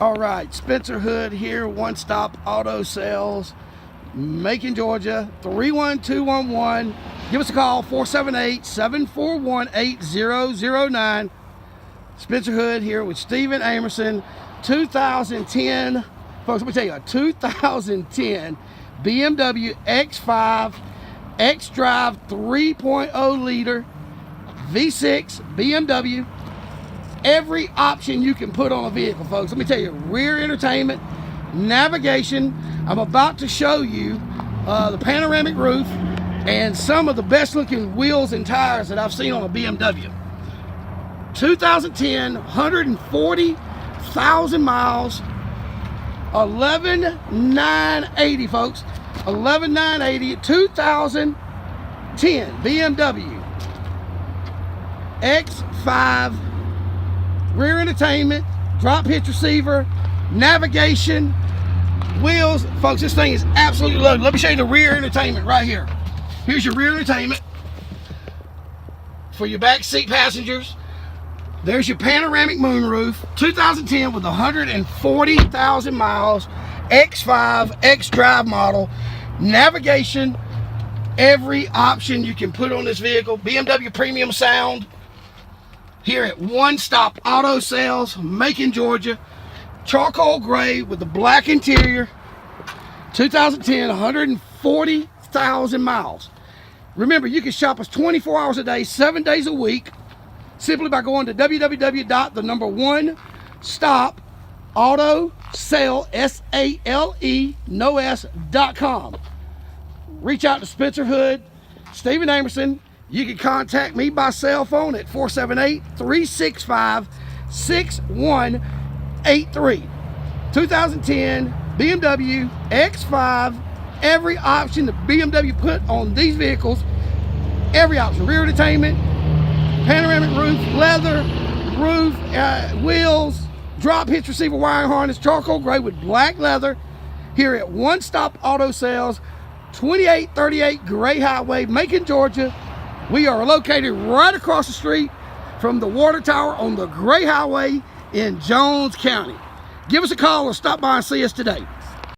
All right, Spencer Hood here, One Stop Auto Sales, Macon, Georgia, 31211. Give us a call, 478-741-8009. Spencer Hood here with Stephen Amerson, 2010, folks, let me tell you, a 2010 BMW X5 XDrive 3.0 liter V6 BMW. Every option you can put on a vehicle, folks. Let me tell you, rear entertainment, navigation. I'm about to show you the panoramic roof and some of the best looking wheels and tires that I've seen on a BMW. 2010, 140,000 miles, 11,980, folks. 11,980, 2010 BMW X5. Rear entertainment, drop hitch receiver, navigation, wheels. Folks, this thing is absolutely loaded. Let me show you the rear entertainment right here. Here's your rear entertainment for your back seat passengers. There's your panoramic moonroof, 2010 with 140,000 miles, X5 XDrive model, navigation, every option you can put on this vehicle, BMW premium sound. Here at One Stop Auto Sales, Macon, Georgia. Charcoal gray with the black interior. 2010, 140,000 miles. Remember, you can shop us 24 hours a day, 7 days a week, simply by going to www.1stopautosale.com. Reach out to Spencer Hood, Stephen Amerson. You can contact me by cell phone at 478-365-6183. 2010 BMW X5. Every option the BMW put on these vehicles, every option. Rear entertainment, panoramic roof, leather, roof, wheels, drop hitch receiver wiring harness, charcoal gray with black leather. Here at One Stop Auto Sales, 2838 Gray Highway, Macon, Georgia. We are located right across the street from the water tower on the Gray Highway in Jones County. Give us a call or stop by and see us today.